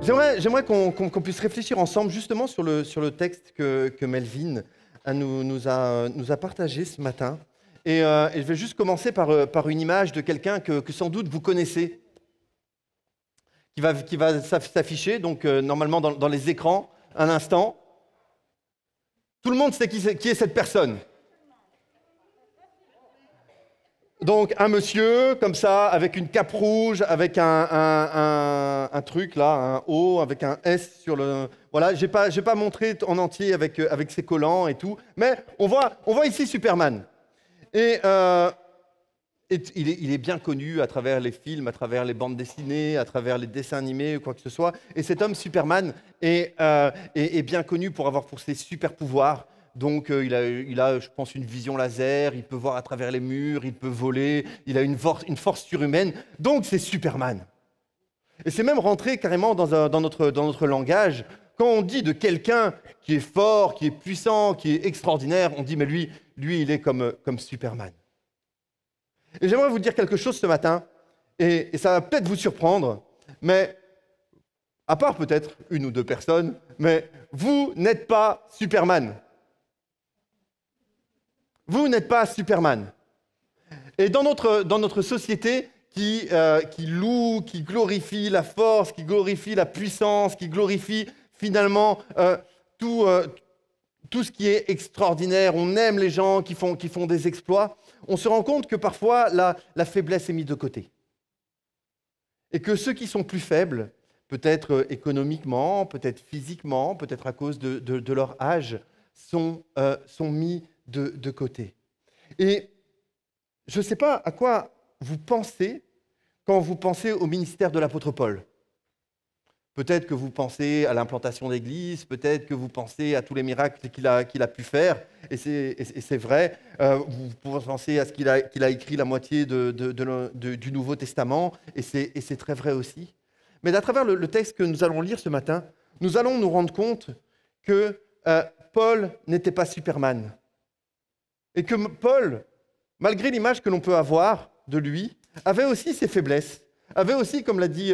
J'aimerais qu'on puisse réfléchir ensemble justement sur le texte que Melvin nous a partagé ce matin. Et je vais juste commencer par une image de quelqu'un que sans doute vous connaissez, qui va s'afficher donc normalement dans les écrans un instant. Tout le monde sait qui est cette personne. Donc un monsieur comme ça, avec une cape rouge, avec un truc là, un O, avec un S sur le... Voilà, j'ai pas montré en entier avec ses collants et tout, mais on voit ici Superman. Et il est bien connu à travers les films, à travers les bandes dessinées, à travers les dessins animés ou quoi que ce soit. Et cet homme Superman est bien connu pour ses super pouvoirs. Donc il a, je pense, une vision laser, il peut voir à travers les murs, il peut voler, il a une force surhumaine. Donc c'est Superman. Et c'est même rentré carrément dans notre langage. Quand on dit de quelqu'un qui est fort, qui est puissant, qui est extraordinaire, on dit mais lui il est comme Superman. Et j'aimerais vous dire quelque chose ce matin, et ça va peut-être vous surprendre, mais à part peut-être une ou deux personnes, mais vous n'êtes pas Superman. Vous n'êtes pas Superman. Et dans notre société qui loue, qui glorifie la force, qui glorifie la puissance, qui glorifie finalement tout ce qui est extraordinaire, on aime les gens qui font des exploits, on se rend compte que parfois la faiblesse est mise de côté. Et que ceux qui sont plus faibles, peut-être économiquement, peut-être physiquement, peut-être à cause de leur âge, sont mis de côté. Et je ne sais pas à quoi vous pensez quand vous pensez au ministère de l'apôtre Paul. Peut-être que vous pensez à l'implantation d'églises, peut-être que vous pensez à tous les miracles qu'il a pu faire, et c'est vrai. Vous pouvez penser à ce qu'il a écrit la moitié du Nouveau Testament, et c'est très vrai aussi. Mais à travers le texte que nous allons lire ce matin, nous allons nous rendre compte que Paul n'était pas Superman. Et que Paul, malgré l'image que l'on peut avoir de lui, avait aussi ses faiblesses, avait aussi, comme l'a dit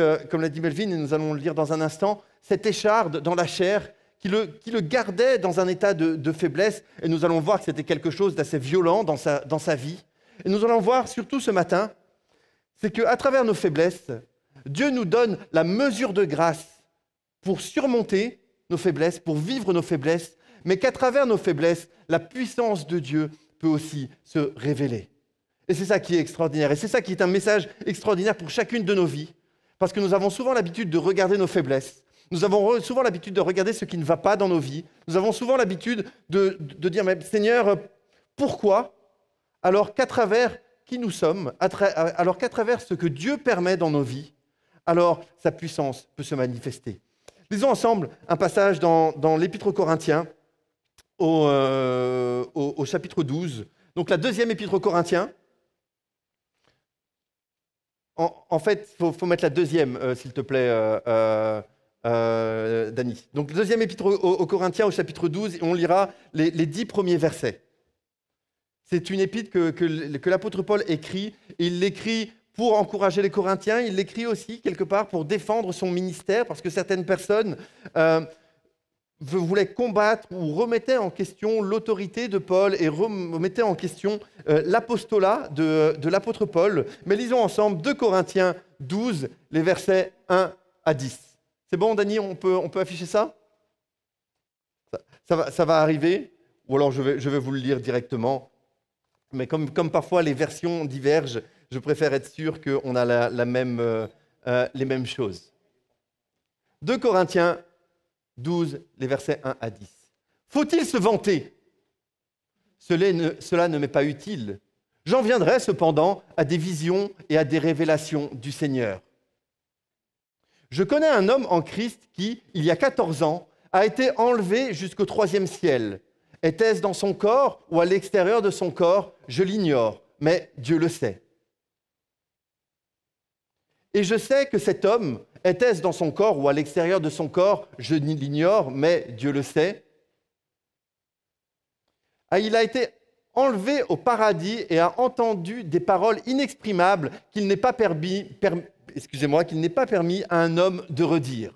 Melvin, et nous allons le lire dans un instant, cette écharde dans la chair qui le gardait dans un état de faiblesse. Et nous allons voir que c'était quelque chose d'assez violent dans sa vie. Et nous allons voir surtout ce matin, c'est qu'à travers nos faiblesses, Dieu nous donne la mesure de grâce pour surmonter nos faiblesses, pour vivre nos faiblesses, mais qu'à travers nos faiblesses, la puissance de Dieu peut aussi se révéler. Et c'est ça qui est extraordinaire. Et c'est ça qui est un message extraordinaire pour chacune de nos vies. Parce que nous avons souvent l'habitude de regarder nos faiblesses. Nous avons souvent l'habitude de regarder ce qui ne va pas dans nos vies. Nous avons souvent l'habitude de dire, mais Seigneur, pourquoi? Alors qu'à travers qui nous sommes, alors qu'à travers ce que Dieu permet dans nos vies, alors sa puissance peut se manifester. Lisons ensemble un passage dans l'Épître aux Corinthiens, au chapitre 12. Donc la deuxième épître aux Corinthiens. En fait, il faut mettre la deuxième, s'il te plaît, Dany. Donc la deuxième épître aux Corinthiens au chapitre 12, et on lira les 10 premiers versets. C'est une épître que l'apôtre Paul écrit, et il l'écrit pour encourager les Corinthiens, il l'écrit aussi quelque part pour défendre son ministère, parce que certaines personnes voulaient combattre ou remettaient en question l'autorité de Paul et remettaient en question l'apostolat de l'apôtre Paul. Mais lisons ensemble 2 Corinthiens 12, les versets 1 à 10. C'est bon, Dany, on peut afficher ça? Ça va arriver, ou alors je vais vous le lire directement. Mais comme parfois les versions divergent, je préfère être sûr qu'on a les mêmes choses. 2 Corinthiens 12, les versets 1 à 10. Faut-il se vanter? Cela ne m'est pas utile. J'en viendrai cependant à des visions et à des révélations du Seigneur. Je connais un homme en Christ qui, il y a 14 ans, a été enlevé jusqu'au 3e ciel. Était-ce dans son corps ou à l'extérieur de son corps? Je l'ignore, mais Dieu le sait. Et je sais que cet homme, était-ce dans son corps ou à l'extérieur de son corps? Je l'ignore, mais Dieu le sait. Il a été enlevé au paradis et a entendu des paroles inexprimables qu'il n'est pas permis à un homme de redire.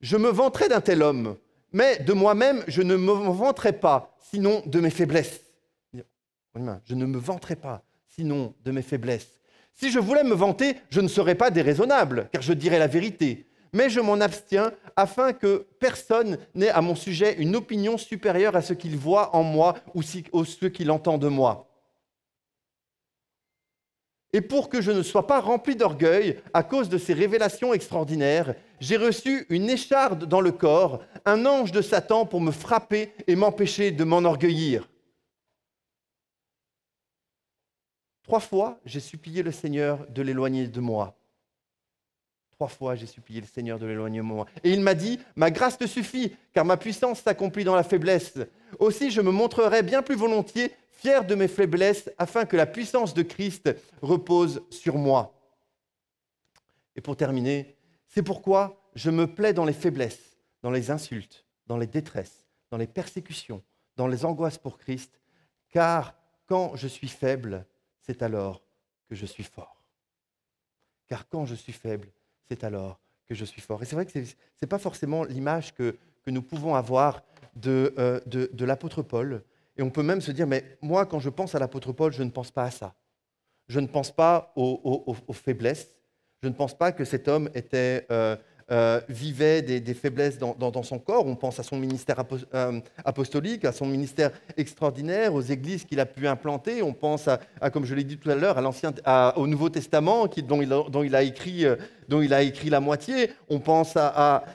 Je me vanterais d'un tel homme, mais de moi-même, je ne me vanterais pas, sinon de mes faiblesses. Je ne me vanterais pas, sinon de mes faiblesses. Si je voulais me vanter, je ne serais pas déraisonnable, car je dirais la vérité. Mais je m'en abstiens afin que personne n'ait à mon sujet une opinion supérieure à ce qu'il voit en moi ou ce qu'il entend de moi. Et pour que je ne sois pas rempli d'orgueil à cause de ces révélations extraordinaires, j'ai reçu une écharde dans le corps, un ange de Satan pour me frapper et m'empêcher de m'enorgueillir. 3 fois, j'ai supplié le Seigneur de l'éloigner de moi. 3 fois, j'ai supplié le Seigneur de l'éloigner de moi. Et il m'a dit, ma grâce te suffit, car ma puissance s'accomplit dans la faiblesse. Aussi, je me montrerai bien plus volontiers fier de mes faiblesses, afin que la puissance de Christ repose sur moi. Et pour terminer, c'est pourquoi je me plais dans les faiblesses, dans les insultes, dans les détresses, dans les persécutions, dans les angoisses pour Christ, car quand je suis faible, c'est alors que je suis fort. Car quand je suis faible, c'est alors que je suis fort. Et c'est vrai que ce n'est pas forcément l'image que nous pouvons avoir de l'apôtre Paul. Et on peut même se dire, mais moi, quand je pense à l'apôtre Paul, je ne pense pas à ça. Je ne pense pas aux faiblesses. Je ne pense pas que cet homme vivait des faiblesses dans son corps. On pense à son ministère apostolique, à son ministère extraordinaire, aux églises qu'il a pu implanter. On pense, comme je l'ai dit tout à l'heure, au Nouveau Testament dont il a écrit la moitié. On pense à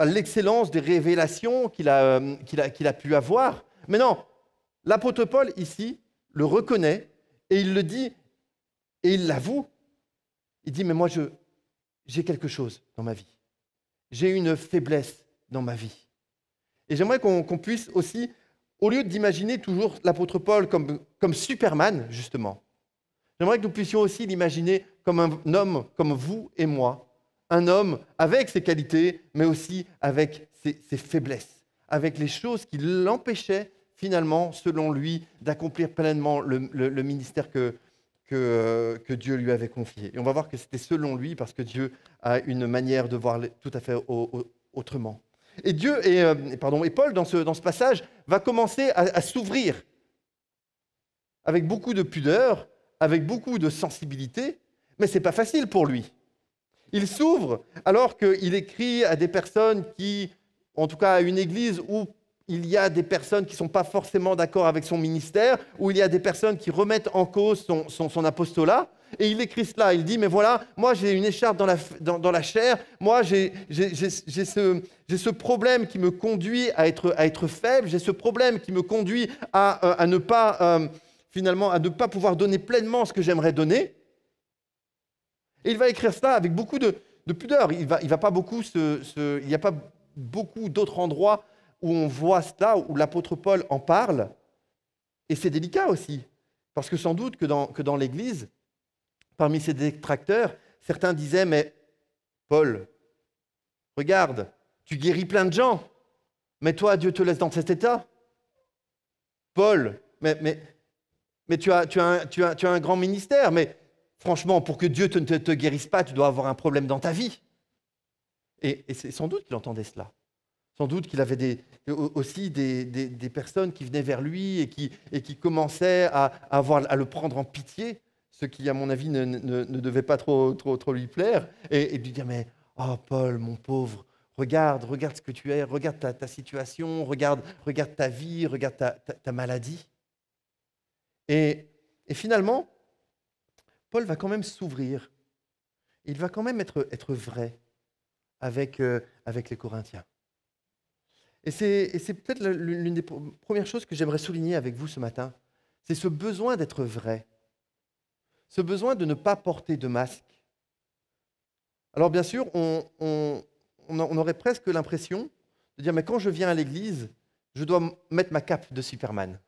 l'excellence des révélations qu'il a pu avoir. Mais non, l'apôtre Paul, ici, le reconnaît et il le dit et il l'avoue. Il dit, mais moi, j'ai quelque chose dans ma vie. J'ai une faiblesse dans ma vie. Et j'aimerais qu'on puisse aussi, au lieu d'imaginer toujours l'apôtre Paul comme Superman, justement, j'aimerais que nous puissions aussi l'imaginer comme un homme comme vous et moi, un homme avec ses qualités, mais aussi avec ses faiblesses, avec les choses qui l'empêchaient finalement, selon lui, d'accomplir pleinement le ministère que Dieu lui avait confié. Et on va voir que c'était selon lui, parce que Dieu a une manière de voir tout à fait autrement. Et Paul, dans ce passage, va commencer à s'ouvrir avec beaucoup de pudeur, avec beaucoup de sensibilité, mais ce n'est pas facile pour lui. Il s'ouvre alors qu'il écrit à des personnes en tout cas à une église où il y a des personnes qui ne sont pas forcément d'accord avec son ministère, où il y a des personnes qui remettent en cause son apostolat, et il écrit cela, il dit, mais voilà, moi j'ai une écharpe dans la chair, moi j'ai ce problème qui me conduit à être faible, j'ai ce problème qui me conduit à ne pas, finalement, à ne pas pouvoir donner pleinement ce que j'aimerais donner. Et il va écrire cela avec beaucoup de pudeur. Il n'y a pas beaucoup d'autres endroits où on voit cela, où l'apôtre Paul en parle. Et c'est délicat aussi, parce que sans doute que dans l'Église, parmi ses détracteurs, certains disaient, mais Paul, regarde, tu guéris plein de gens, mais toi, Dieu te laisse dans cet état. Paul, mais tu as un grand ministère, mais franchement, pour que Dieu ne te guérisse pas, tu dois avoir un problème dans ta vie. Et c'est sans doute qu'il entendait cela. Sans doute qu'il avait aussi des personnes qui venaient vers lui et qui commençaient à le prendre en pitié, ce qui, à mon avis, ne devait pas trop lui plaire, et lui dire, mais oh Paul, mon pauvre, regarde ce que tu es, regarde ta situation, regarde ta vie, regarde ta maladie. Et finalement, Paul va quand même s'ouvrir. Il va quand même être vrai avec les Corinthiens. Et c'est peut-être l'une des premières choses que j'aimerais souligner avec vous ce matin. C'est ce besoin d'être vrai. Ce besoin de ne pas porter de masque. Alors bien sûr, on aurait presque l'impression de dire, mais quand je viens à l'église, je dois mettre ma cape de Superman.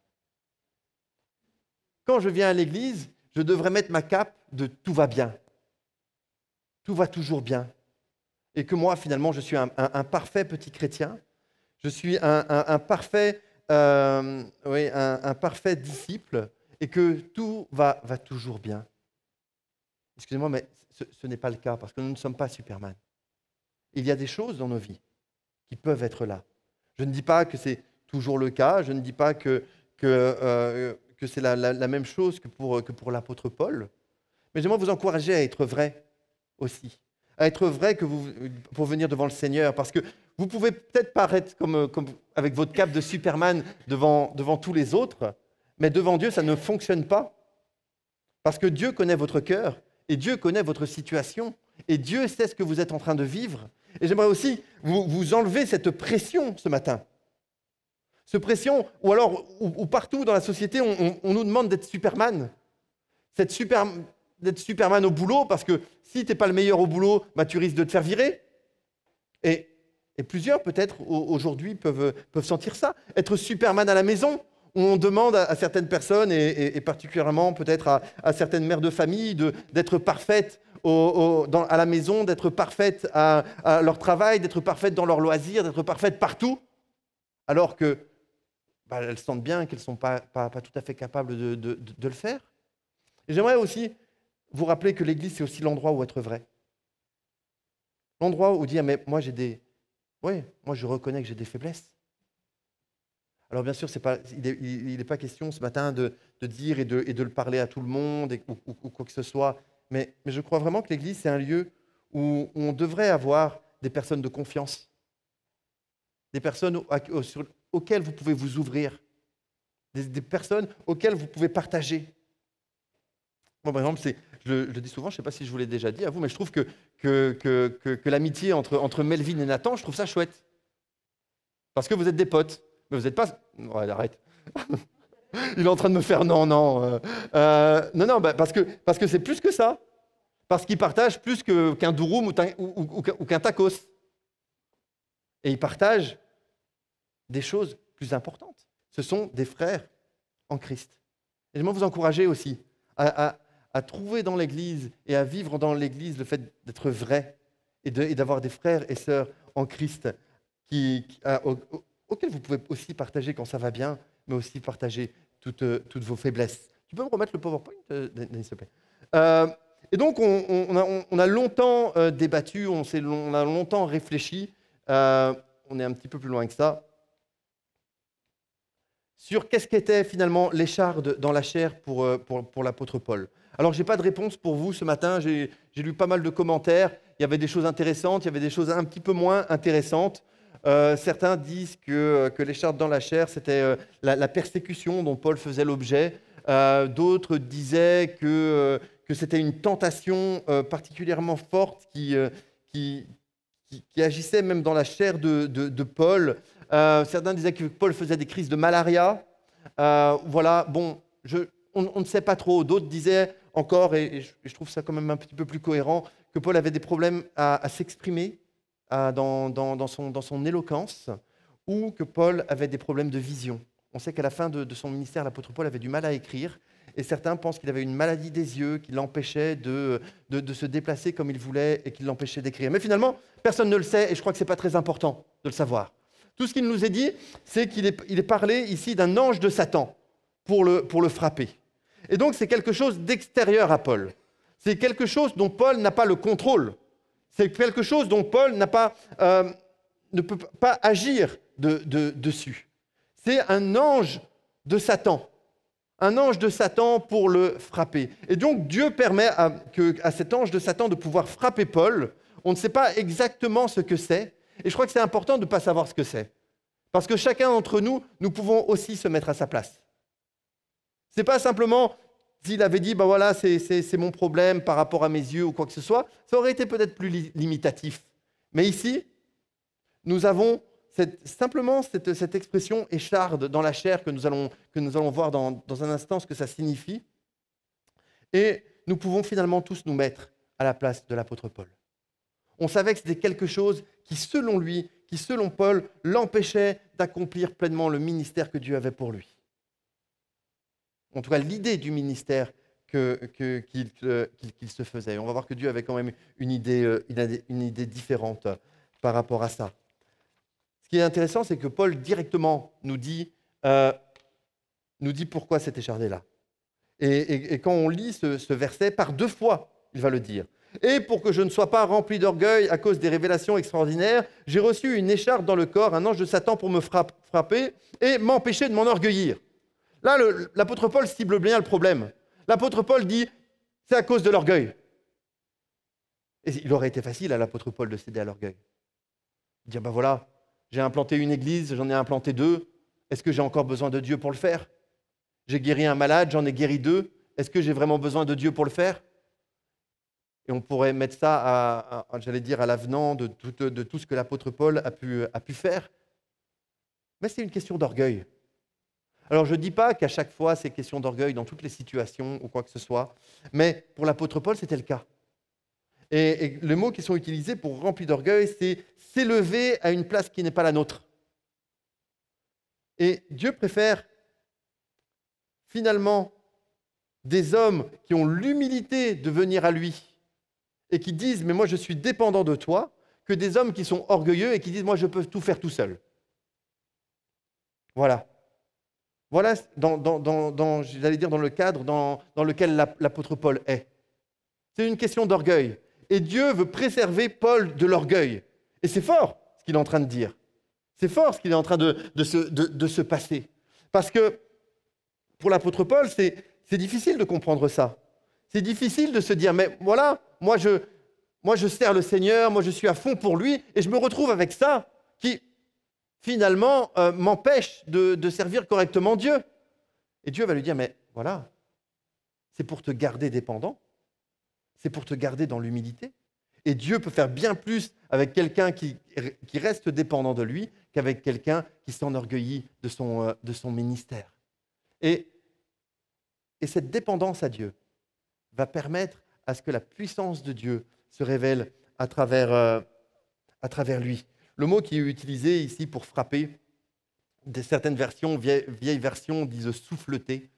Quand je viens à l'église, je devrais mettre ma cape de tout va bien. Tout va toujours bien. Et que moi, finalement, je suis un parfait petit chrétien. Je suis un parfait disciple et que tout va toujours bien. Excusez-moi, mais ce n'est pas le cas parce que nous ne sommes pas Superman. Il y a des choses dans nos vies qui peuvent être là. Je ne dis pas que c'est toujours le cas, je ne dis pas que c'est la même chose que pour l'apôtre Paul, mais j'aimerais vous encourager à être vrai aussi, à être vrai pour venir devant le Seigneur, parce que vous pouvez peut-être paraître comme avec votre cape de Superman devant tous les autres, mais devant Dieu, ça ne fonctionne pas, parce que Dieu connaît votre cœur, et Dieu connaît votre situation, et Dieu sait ce que vous êtes en train de vivre. Et j'aimerais aussi vous enlever cette pression ce matin. Cette pression, ou alors, où partout dans la société, on nous demande d'être Superman. D'être Superman au boulot, parce que si tu n'es pas le meilleur au boulot, bah, tu risques de te faire virer. Et plusieurs, peut-être, aujourd'hui, peuvent sentir ça. Être Superman à la maison, où on demande à certaines personnes, et particulièrement peut-être à certaines mères de famille, d'être parfaites à la maison, d'être parfaites à leur travail, d'être parfaites dans leurs loisirs, d'être parfaites partout, alors que elles sentent bien qu'elles ne sont pas tout à fait capables de le faire. Et j'aimerais aussi vous rappeler que l'Église, c'est aussi l'endroit où être vrai. L'endroit où dire, mais moi moi je reconnais que j'ai des faiblesses. Alors bien sûr, il n'est pas question ce matin de dire et de le parler à tout le monde ou quoi que ce soit, mais je crois vraiment que l'Église, c'est un lieu où on devrait avoir des personnes de confiance, des personnes auxquelles vous pouvez vous ouvrir, des personnes auxquelles vous pouvez partager. Moi, par exemple, je le dis souvent, je ne sais pas si je vous l'ai déjà dit à vous, mais je trouve que l'amitié entre Melvin et Nathan, je trouve ça chouette. Parce que vous êtes des potes, mais vous n'êtes pas... Ouais, arrête. Il est en train de me faire non. Non, parce que c'est plus que ça. Parce qu'ils partagent plus qu'un durum ou qu'un tacos. Et ils partagent des choses plus importantes. Ce sont des frères en Christ. Et j'aimerais vous encourager aussi à trouver dans l'Église et à vivre dans l'Église le fait d'être vrai et d'avoir des frères et sœurs en Christ auxquels vous pouvez aussi partager quand ça va bien, mais aussi partager toutes vos faiblesses. Tu peux me remettre le PowerPoint, Denis, s'il te plaît. Et donc, on a longtemps débattu, on a longtemps réfléchi, on est un petit peu plus loin que ça, sur qu'est-ce qu'était finalement l'écharde dans la chair pour l'apôtre Paul. Alors, je n'ai pas de réponse pour vous ce matin, j'ai lu pas mal de commentaires, il y avait des choses intéressantes, il y avait des choses un petit peu moins intéressantes. Certains disent que l'écharde dans la chair, c'était la persécution dont Paul faisait l'objet. D'autres disaient que c'était une tentation particulièrement forte qui agissait même dans la chair de Paul. Certains disaient que Paul faisait des crises de malaria. Voilà, bon, on ne sait pas trop. D'autres disaient encore, et je trouve ça quand même un petit peu plus cohérent, que Paul avait des problèmes à s'exprimer dans son éloquence, ou que Paul avait des problèmes de vision. On sait qu'à la fin de son ministère, l'apôtre Paul avait du mal à écrire, et certains pensent qu'il avait une maladie des yeux qui l'empêchait de se déplacer comme il voulait et qui l'empêchait d'écrire. Mais finalement, personne ne le sait, et je crois que ce n'est pas très important de le savoir. Tout ce qu'il nous est dit, c'est qu'il est parlé ici d'un ange de Satan pour le frapper. Et donc, c'est quelque chose d'extérieur à Paul. C'est quelque chose dont Paul n'a pas le contrôle. C'est quelque chose dont Paul ne peut pas agir dessus. C'est un ange de Satan. Un ange de Satan pour le frapper. Et donc, Dieu permet à cet ange de Satan de pouvoir frapper Paul. On ne sait pas exactement ce que c'est. Et je crois que c'est important de ne pas savoir ce que c'est. Parce que chacun d'entre nous, nous pouvons aussi se mettre à sa place. Ce n'est pas simplement, s'il avait dit, ben voilà, c'est mon problème par rapport à mes yeux ou quoi que ce soit, ça aurait été peut-être plus limitatif. Mais ici, nous avons simplement cette expression écharde dans la chair que nous allons voir dans un instant ce que ça signifie. Et nous pouvons finalement tous nous mettre à la place de l'apôtre Paul. On savait que c'était quelque chose qui, selon lui, qui, selon Paul, l'empêchait d'accomplir pleinement le ministère que Dieu avait pour lui. En tout cas, l'idée du ministère qu'il se faisait. On va voir que Dieu avait quand même une idée différente par rapport à ça. Ce qui est intéressant, c'est que Paul directement nous dit pourquoi cette écharde est là. Et quand on lit ce verset, par 2 fois, il va le dire. Et pour que je ne sois pas rempli d'orgueil à cause des révélations extraordinaires, j'ai reçu une écharpe dans le corps, un ange de Satan pour me frapper et m'empêcher de m'enorgueillir. Là, l'apôtre Paul cible bien le problème. L'apôtre Paul dit, c'est à cause de l'orgueil. Et il aurait été facile à l'apôtre Paul de céder à l'orgueil. Dire, ben voilà, j'ai implanté une église, j'en ai implanté 2. Est-ce que j'ai encore besoin de Dieu pour le faire? J'ai guéri un malade, j'en ai guéri 2. Est-ce que j'ai vraiment besoin de Dieu pour le faire? Et on pourrait mettre ça, j'allais dire, à l'avenant de tout ce que l'apôtre Paul a pu faire. Mais c'est une question d'orgueil. Alors, je ne dis pas qu'à chaque fois, c'est question d'orgueil dans toutes les situations ou quoi que ce soit, mais pour l'apôtre Paul, c'était le cas. Et les mots qui sont utilisés pour rempli d'orgueil, c'est s'élever à une place qui n'est pas la nôtre. Et Dieu préfère finalement des hommes qui ont l'humilité de venir à lui et qui disent « mais moi je suis dépendant de toi », que des hommes qui sont orgueilleux et qui disent « moi je peux tout faire tout seul ». Voilà. Voilà, j'allais dire, dans le cadre dans lequel l'apôtre Paul est. C'est une question d'orgueil. Et Dieu veut préserver Paul de l'orgueil. Et c'est fort ce qu'il est en train de dire. C'est fort ce qu'il est en train de se passer. Parce que pour l'apôtre Paul, c'est difficile de comprendre ça. C'est difficile de se dire, mais voilà, moi je sers le Seigneur, moi je suis à fond pour lui, et je me retrouve avec ça qui, finalement, m'empêche de servir correctement Dieu. Et Dieu va lui dire, mais voilà, c'est pour te garder dépendant, c'est pour te garder dans l'humilité. Et Dieu peut faire bien plus avec quelqu'un qui reste dépendant de lui qu'avec quelqu'un qui s'enorgueillit de son ministère. Et cette dépendance à Dieu va permettre à ce que la puissance de Dieu se révèle à travers lui. Le mot qui est utilisé ici pour frapper, certaines versions, vieilles versions, disent souffleter,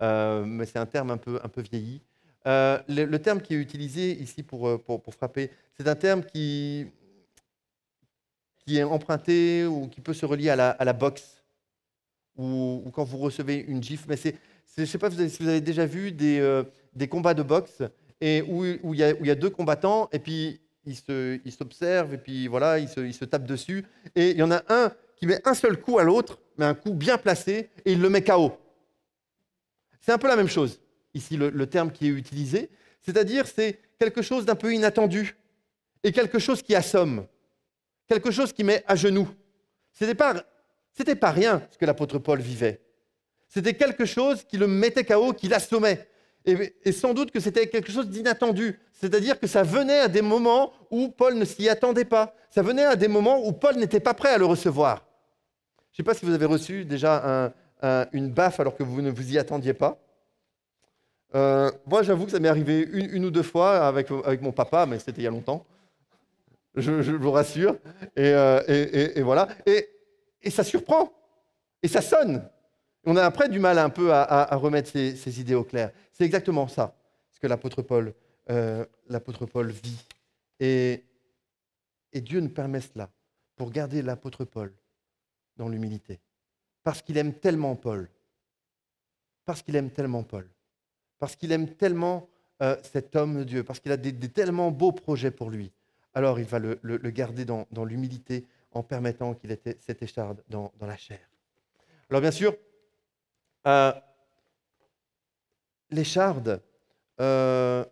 mais c'est un terme un peu vieilli. Le terme qui est utilisé ici pour frapper, c'est un terme qui est emprunté ou qui peut se relier à la boxe, ou quand vous recevez une gifle. Mais je ne sais pas si vous avez déjà vu des combats de boxe et où il y a 2 combattants et puis ils s'observent et puis voilà, ils se tapent dessus. Et il y en a un qui met un seul coup à l'autre, mais un coup bien placé, et il le met KO. C'est un peu la même chose, ici, le terme qui est utilisé. C'est-à-dire, c'est quelque chose d'un peu inattendu et quelque chose qui assomme, quelque chose qui met à genoux. C'était pas rien ce que l'apôtre Paul vivait. C'était quelque chose qui le mettait KO, qui l'assommait. Et sans doute que c'était quelque chose d'inattendu. C'est-à-dire que ça venait à des moments où Paul ne s'y attendait pas. Ça venait à des moments où Paul n'était pas prêt à le recevoir. Je ne sais pas si vous avez reçu déjà une baffe alors que vous ne vous y attendiez pas. Moi, j'avoue que ça m'est arrivé une ou 2 fois avec mon papa, mais c'était il y a longtemps. Je vous rassure. Et voilà. Et ça surprend. Et ça sonne. On a après du mal un peu à remettre ces idées au clair. C'est exactement ça, ce que l'apôtre Paul vit. Et Dieu nous permet cela pour garder l'apôtre Paul dans l'humilité. Parce qu'il aime tellement Paul. Parce qu'il aime tellement Paul. Parce qu'il aime tellement cet homme de Dieu. Parce qu'il a des tellement beaux projets pour lui. Alors il va le garder dans l'humilité en permettant qu'il ait cette écharde dans la chair. Alors bien sûr, l'écharde, le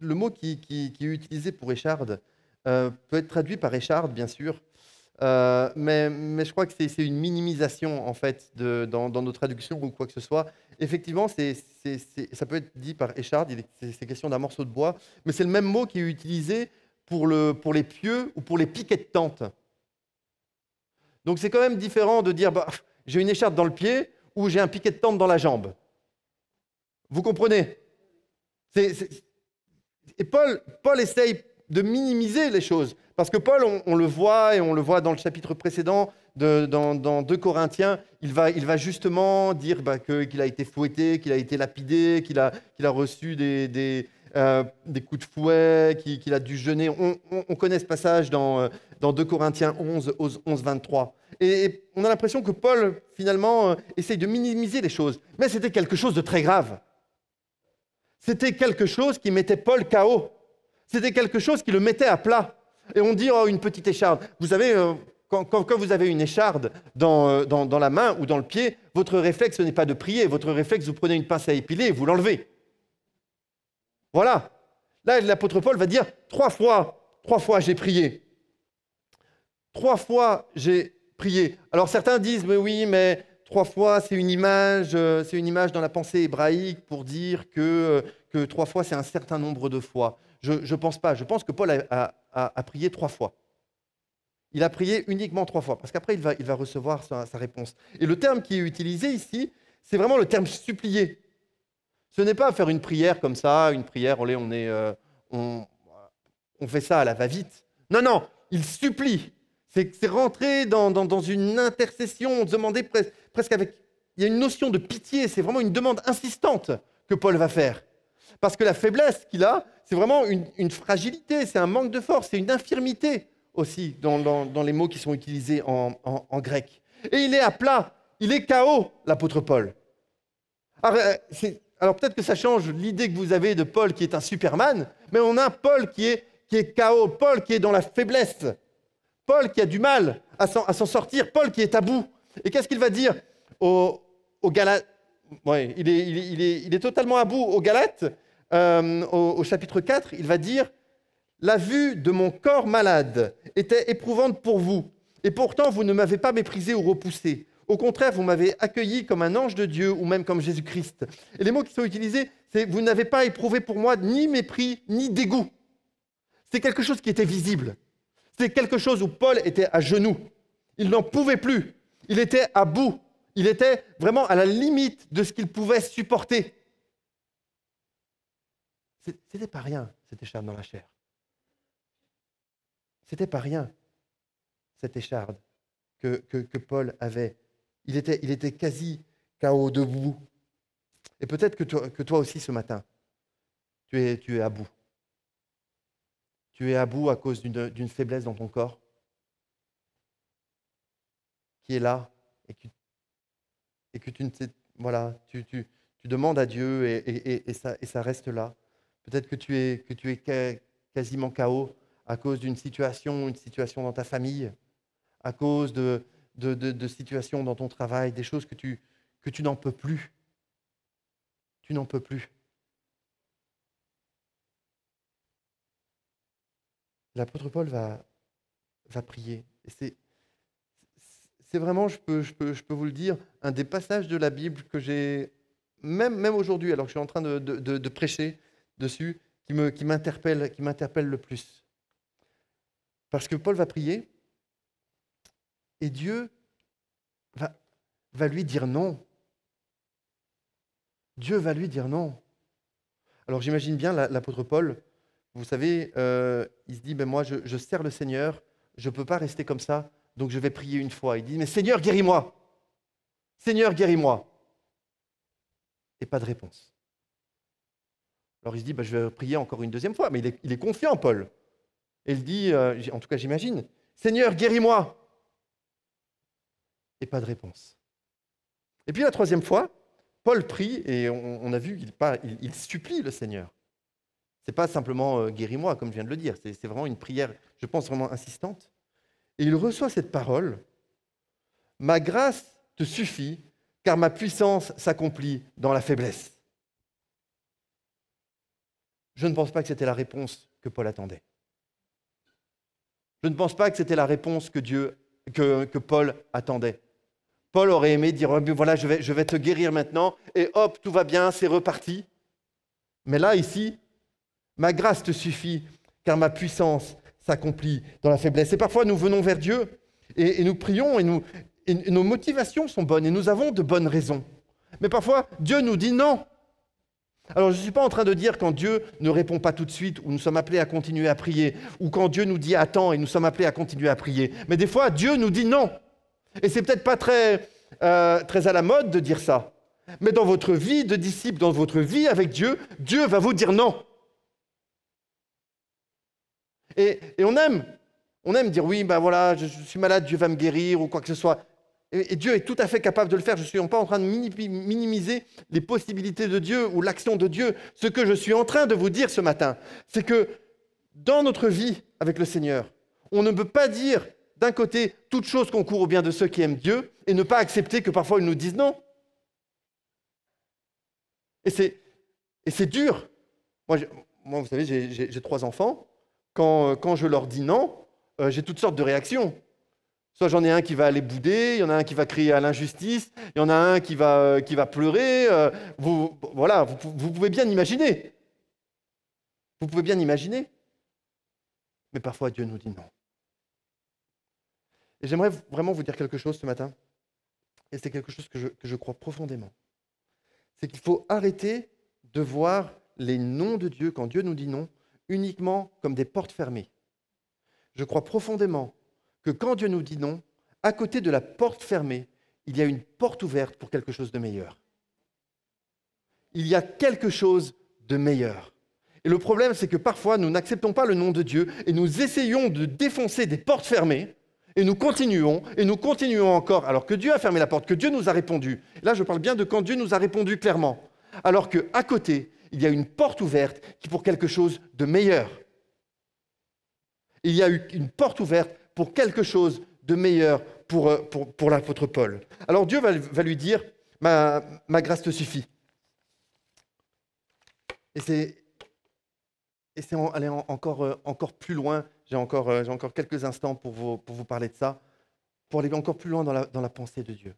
mot qui est utilisé pour écharde peut être traduit par écharde, bien sûr, mais je crois que c'est une minimisation, en fait, dans nos traductions ou quoi que ce soit. Effectivement, ça peut être dit par écharde, c'est question d'un morceau de bois, mais c'est le même mot qui est utilisé pour les pieux ou pour les piquets de tente. Donc c'est quand même différent de dire j'ai une écharpe dans le pied ou j'ai un piquet de tente dans la jambe. Vous comprenez? Et Paul essaye de minimiser les choses. Parce que Paul, on le voit, et on le voit dans le chapitre précédent, dans 2 Corinthiens, il va justement dire qu'il a été fouetté, qu'il a été lapidé, qu'il a reçu des coups de fouet, qu'il a dû jeûner. On connaît ce passage dans 2 Corinthiens 11, 23. Et on a l'impression que Paul, finalement, essaye de minimiser les choses. Mais c'était quelque chose de très grave. C'était quelque chose qui mettait Paul KO. C'était quelque chose qui le mettait à plat. Et on dit, oh, une petite écharde. Vous savez, quand vous avez une écharde dans la main ou dans le pied, votre réflexe, ce n'est pas de prier. Votre réflexe, vous prenez une pince à épiler et vous l'enlevez. Voilà. Là, l'apôtre Paul va dire, 3 fois j'ai prié. 3 fois j'ai prié. Alors certains disent, mais oui, mais 3 fois, c'est une image dans la pensée hébraïque pour dire que 3 fois, c'est un certain nombre de fois. Je ne pense pas. Je pense que Paul a prié 3 fois. Il a prié uniquement 3 fois, parce qu'après, il va recevoir sa réponse. Et le terme qui est utilisé ici, c'est vraiment le terme supplier. Ce n'est pas faire une prière comme ça, une prière, on fait ça à la va-vite. Non, non, il supplie. C'est rentrer dans une intercession, demander presque avec... Il y a une notion de pitié, c'est vraiment une demande insistante que Paul va faire. Parce que la faiblesse qu'il a, c'est vraiment une fragilité, c'est un manque de force, c'est une infirmité aussi dans les mots qui sont utilisés en grec. Et il est à plat, il est KO, l'apôtre Paul. Alors peut-être que ça change l'idée que vous avez de Paul qui est un Superman, mais on a Paul qui est KO, Paul qui est dans la faiblesse, Paul qui a du mal à s'en sortir, Paul qui est à bout. Et qu'est-ce qu'il va dire aux Galates? Ouais, il est totalement à bout aux Galates, au chapitre 4, il va dire « La vue de mon corps malade était éprouvante pour vous, et pourtant vous ne m'avez pas méprisé ou repoussé. Au contraire, vous m'avez accueilli comme un ange de Dieu ou même comme Jésus-Christ. » Et les mots qui sont utilisés, c'est « Vous n'avez pas éprouvé pour moi ni mépris ni dégoût. » C'est quelque chose qui était visible. C'est quelque chose où Paul était à genoux. Il n'en pouvait plus. Il était à bout. Il était vraiment à la limite de ce qu'il pouvait supporter. C'était pas rien, cette écharde dans la chair. C'était pas rien, cette écharde que Paul avait. Il était quasi KO debout. Et peut-être que toi aussi ce matin, tu es à bout. Tu es à bout à cause d'une faiblesse dans ton corps qui est là et que tu ne sais, voilà, tu demandes à Dieu et ça reste là. Peut-être que tu es quasiment KO à cause d'une situation, une situation dans ta famille, à cause de situations dans ton travail, des choses que tu n'en peux plus. Tu n'en peux plus. L'apôtre Paul va prier. Et c'est vraiment, je peux vous le dire, un des passages de la Bible que j'ai, même aujourd'hui, alors que je suis en train de prêcher dessus, qui m'interpelle le plus. Parce que Paul va prier et Dieu va lui dire non. Dieu va lui dire non. Alors j'imagine bien l'apôtre Paul, vous savez, il se dit, ben moi je sers le Seigneur, je ne peux pas rester comme ça, donc je vais prier une fois. Il dit, mais Seigneur, guéris-moi. Seigneur, guéris-moi. Et pas de réponse. Alors il se dit, ben, je vais prier encore une deuxième fois, mais il est confiant, Paul. Et il dit, en tout cas j'imagine, Seigneur, guéris-moi. Et pas de réponse. Et puis la troisième fois, Paul prie et on a vu qu'il supplie le Seigneur. Ce n'est pas simplement guéris-moi, comme je viens de le dire, c'est vraiment une prière, je pense, vraiment insistante. Et il reçoit cette parole, ma grâce te suffit, car ma puissance s'accomplit dans la faiblesse. Je ne pense pas que c'était la réponse que Paul attendait. Je ne pense pas que c'était la réponse que Paul attendait. Paul aurait aimé dire, oh, voilà, je vais te guérir maintenant, et hop, tout va bien, c'est reparti. Mais là, ici, ma grâce te suffit, car ma puissance s'accomplit dans la faiblesse. Et parfois, nous venons vers Dieu, et nous prions, et nos motivations sont bonnes, et nous avons de bonnes raisons. Mais parfois, Dieu nous dit non. Alors, je ne suis pas en train de dire quand Dieu ne répond pas tout de suite, ou nous sommes appelés à continuer à prier, ou quand Dieu nous dit attends, et nous sommes appelés à continuer à prier. Mais des fois, Dieu nous dit non. Et c'est peut-être pas très à la mode de dire ça. Mais dans votre vie de disciple, dans votre vie avec Dieu, Dieu va vous dire non. Et on aime dire oui, ben voilà, je suis malade, Dieu va me guérir ou quoi que ce soit. Et Dieu est tout à fait capable de le faire. Je ne suis pas en train de minimiser les possibilités de Dieu ou l'action de Dieu. Ce que je suis en train de vous dire ce matin, c'est que dans notre vie avec le Seigneur, on ne peut pas dire d'un côté toute chose concourt au bien de ceux qui aiment Dieu et ne pas accepter que parfois ils nous disent non. Et c'est dur. Moi, vous savez, j'ai 3 enfants. Quand je leur dis non, j'ai toutes sortes de réactions. Soit j'en ai un qui va aller bouder, il y en a un qui va crier à l'injustice, il y en a un qui va pleurer. Voilà, vous pouvez bien imaginer. Vous pouvez bien imaginer. Mais parfois, Dieu nous dit non. Et j'aimerais vraiment vous dire quelque chose ce matin. Et c'est quelque chose que je crois profondément. C'est qu'il faut arrêter de voir les noms de Dieu, quand Dieu nous dit non, uniquement comme des portes fermées. Je crois profondément que quand Dieu nous dit non, à côté de la porte fermée, il y a une porte ouverte pour quelque chose de meilleur. Il y a quelque chose de meilleur. Et le problème, c'est que parfois, nous n'acceptons pas le nom de Dieu et nous essayons de défoncer des portes fermées et nous continuons encore, alors que Dieu a fermé la porte, que Dieu nous a répondu. Là, je parle bien de quand Dieu nous a répondu clairement. Alors qu'à côté, il y a une porte ouverte qui est pour quelque chose de meilleur. Il y a eu une porte ouverte pour quelque chose de meilleur pour l'apôtre Paul. Alors Dieu va lui dire, ma grâce te suffit. Et c'est aller encore plus loin. J'ai encore quelques instants pour vous parler de ça, pour aller encore plus loin dans la pensée de Dieu.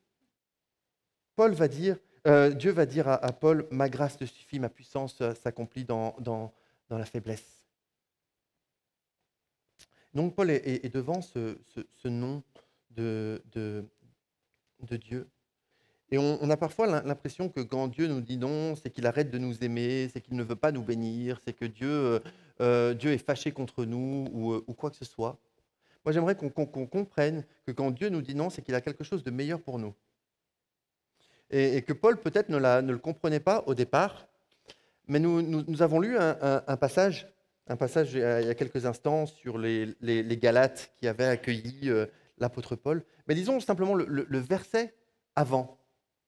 Dieu va dire à Paul, ma grâce te suffit, ma puissance s'accomplit dans la faiblesse. Donc Paul est devant ce nom de Dieu. Et on a parfois l'impression que quand Dieu nous dit non, c'est qu'il arrête de nous aimer, c'est qu'il ne veut pas nous bénir, c'est que Dieu est fâché contre nous ou quoi que ce soit. Moi, j'aimerais qu'on comprenne que quand Dieu nous dit non, c'est qu'il a quelque chose de meilleur pour nous. Et que Paul, peut-être, ne le comprenait pas au départ, mais nous avons lu un passage il y a quelques instants sur les Galates qui avaient accueilli l'apôtre Paul. Mais disons simplement le verset avant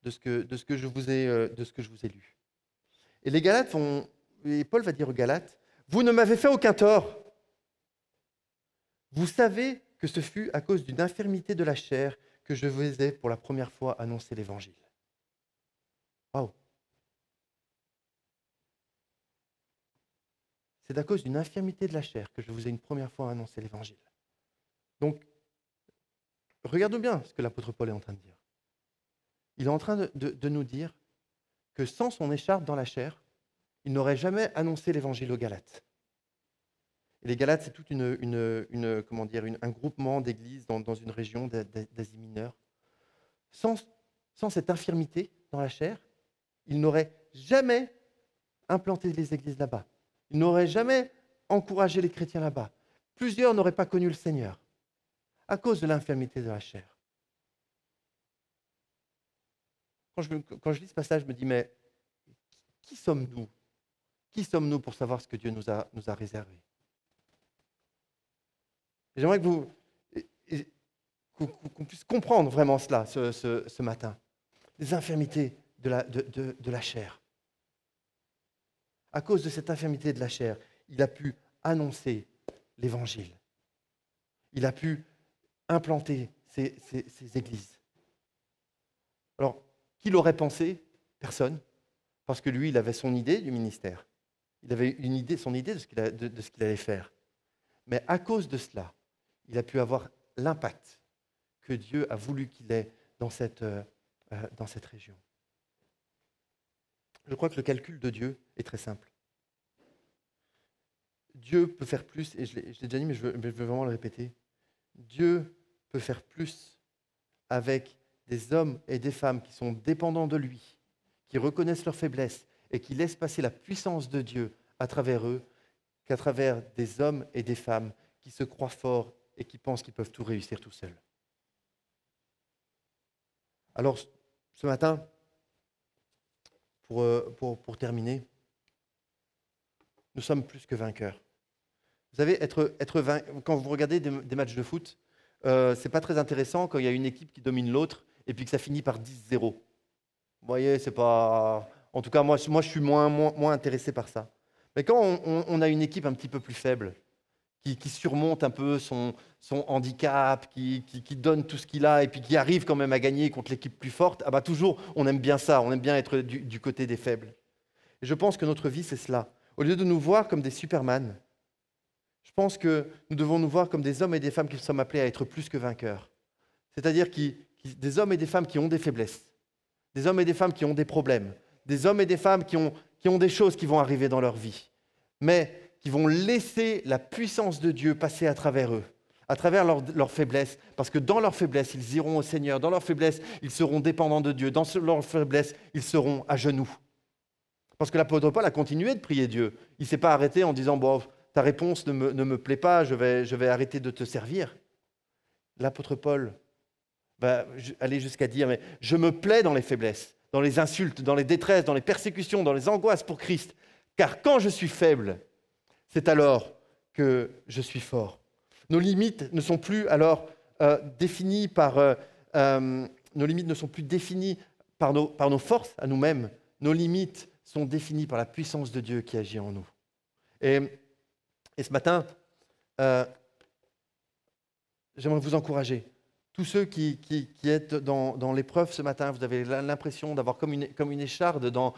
de ce que je vous ai lu. Et Paul va dire aux Galates, « Vous ne m'avez fait aucun tort. Vous savez que ce fut à cause d'une infirmité de la chair que je vous ai pour la première fois annoncé l'Évangile. » Waouh! C'est à cause d'une infirmité de la chair que je vous ai une première fois annoncé l'Évangile. Donc, regardons bien ce que l'apôtre Paul est en train de dire. Il est en train de nous dire que sans son écharpe dans la chair, il n'aurait jamais annoncé l'Évangile aux Galates. Et les Galates, c'est tout un groupement d'églises dans une région d'Asie mineure. Sans cette infirmité dans la chair, il n'aurait jamais implanté les églises là-bas. Il n'aurait jamais encouragé les chrétiens là-bas. Plusieurs n'auraient pas connu le Seigneur à cause de l'infirmité de la chair. Quand je lis ce passage, je me dis, mais qui sommes-nous? Qui sommes-nous pour savoir ce que Dieu nous a réservé? Et j'aimerais qu'on puisse comprendre vraiment cela ce matin. Les infirmités de la chair. À cause de cette infirmité de la chair, il a pu annoncer l'Évangile. Il a pu implanter ces églises. Alors, qui l'aurait pensé? Personne. Parce que lui, il avait son idée du ministère. Il avait son idée de ce qu'il allait faire. Mais à cause de cela, il a pu avoir l'impact que Dieu a voulu qu'il ait dans cette région. Je crois que le calcul de Dieu est très simple. Dieu peut faire plus, et je l'ai déjà dit, mais je veux vraiment le répéter. Dieu peut faire plus avec des hommes et des femmes qui sont dépendants de lui, qui reconnaissent leurs faiblesses et qui laissent passer la puissance de Dieu à travers eux, qu'à travers des hommes et des femmes qui se croient forts et qui pensent qu'ils peuvent tout réussir tout seuls. Alors, ce matin, pour terminer, nous sommes plus que vainqueurs. Vous savez, quand vous regardez des matchs de foot, c'est pas très intéressant quand il y a une équipe qui domine l'autre et puis que ça finit par 10-0. Vous voyez, c'est pas... En tout cas, moi je suis moins intéressé par ça. Mais quand on a une équipe un petit peu plus faible, qui surmonte un peu son handicap, qui donne tout ce qu'il a et puis qui arrive quand même à gagner contre l'équipe plus forte, ah bah toujours, on aime bien ça, on aime bien être du côté des faibles. Et je pense que notre vie, c'est cela. Au lieu de nous voir comme des Superman, je pense que nous devons nous voir comme des hommes et des femmes qui sommes appelés à être plus que vainqueurs. C'est-à-dire des hommes et des femmes qui ont des faiblesses, des hommes et des femmes qui ont des problèmes, des hommes et des femmes qui ont des choses qui vont arriver dans leur vie, mais qui vont laisser la puissance de Dieu passer à travers eux, à travers leur faiblesse, parce que dans leur faiblesse, ils iront au Seigneur, dans leur faiblesse, ils seront dépendants de Dieu, dans leur faiblesse, ils seront à genoux. Parce que l'apôtre Paul a continué de prier Dieu. Il ne s'est pas arrêté en disant « Bon, ta réponse ne me plaît pas, je vais arrêter de te servir ». L'apôtre Paul va aller jusqu'à dire « Mais je me plais dans les faiblesses, dans les insultes, dans les détresses, dans les persécutions, dans les angoisses pour Christ. Car quand je suis faible, c'est alors que je suis fort. » Nos limites ne sont plus alors définies par nos limites ne sont plus définies par nos forces à nous-mêmes. Nos limites sont définies par la puissance de Dieu qui agit en nous. Et ce matin, j'aimerais vous encourager. Tous ceux qui êtes dans l'épreuve ce matin, vous avez l'impression d'avoir comme une écharde dans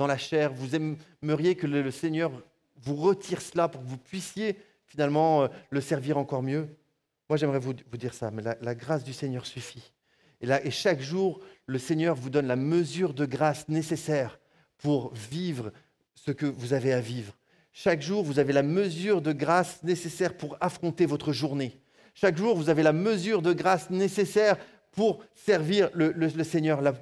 la chair. Vous aimeriez que le Seigneur vous retire cela pour que vous puissiez finalement le servir encore mieux. Moi, j'aimerais vous dire ça, mais la grâce du Seigneur suffit. Et chaque jour, le Seigneur vous donne la mesure de grâce nécessaire pour vivre ce que vous avez à vivre. Chaque jour, vous avez la mesure de grâce nécessaire pour affronter votre journée. Chaque jour, vous avez la mesure de grâce nécessaire pour servir le Seigneur là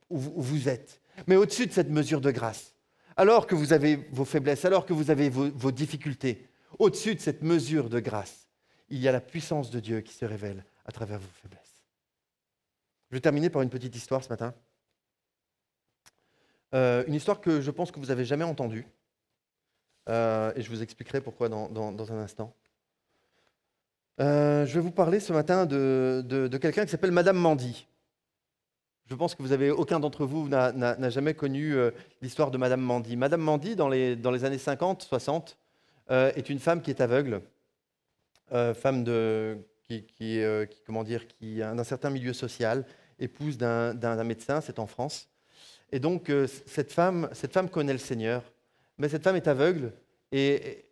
où vous êtes. Mais au-dessus de cette mesure de grâce, alors que vous avez vos faiblesses, alors que vous avez vos difficultés, au-dessus de cette mesure de grâce, il y a la puissance de Dieu qui se révèle à travers vos faiblesses. Je vais terminer par une petite histoire ce matin. Une histoire que je pense que vous n'avez jamais entendue. Et je vous expliquerai pourquoi dans un instant. Je vais vous parler ce matin de quelqu'un qui s'appelle Madame Mandy. Je pense que aucun d'entre vous n'a jamais connu l'histoire de Madame Mandy. Madame Mandy, dans les années 50, 60, est une femme qui est aveugle, femme qui a un certain milieu social, épouse d'un médecin, c'est en France. Et donc, cette femme connaît le Seigneur, mais cette femme est aveugle et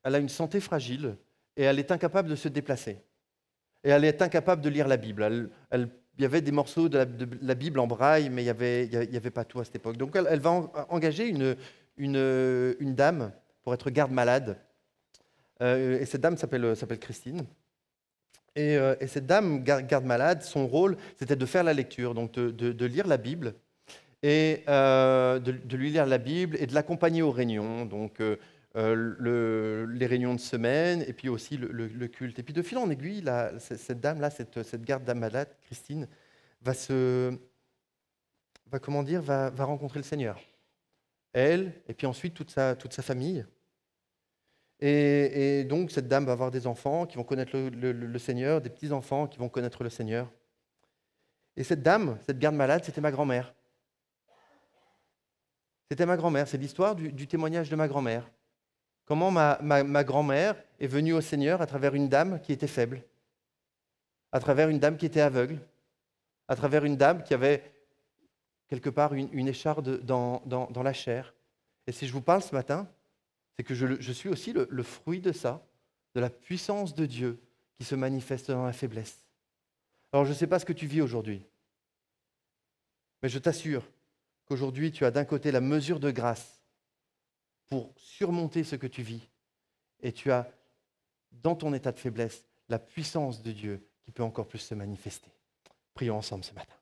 elle a une santé fragile et elle est incapable de se déplacer. Et elle est incapable de lire la Bible. Il y avait des morceaux de la Bible en braille, mais il n'y avait pas tout à cette époque. Donc, elle va engager une dame pour être garde-malade. Et cette dame s'appelle Christine. Et cette dame garde-malade, son rôle, c'était de faire la lecture, donc de lire la Bible, et de lui lire la Bible et de l'accompagner aux réunions, donc les réunions de semaine, et puis aussi le culte. Et puis de fil en aiguille, cette dame-là, cette garde-malade, Christine, va rencontrer le Seigneur. Elle, et puis ensuite toute sa famille. Et donc, cette dame va avoir des enfants qui vont connaître le Seigneur, des petits-enfants qui vont connaître le Seigneur. Et cette dame, cette garde-malade, c'était ma grand-mère. C'était ma grand-mère. C'est l'histoire du témoignage de ma grand-mère. Comment ma grand-mère est venue au Seigneur à travers une dame qui était faible, à travers une dame qui était aveugle, à travers une dame qui avait quelque part une écharde dans la chair. Et si je vous parle ce matin, c'est que je suis aussi le fruit de ça, de la puissance de Dieu qui se manifeste dans la faiblesse. Alors je ne sais pas ce que tu vis aujourd'hui, mais je t'assure qu'aujourd'hui tu as d'un côté la mesure de grâce pour surmonter ce que tu vis, et tu as dans ton état de faiblesse la puissance de Dieu qui peut encore plus se manifester. Prions ensemble ce matin.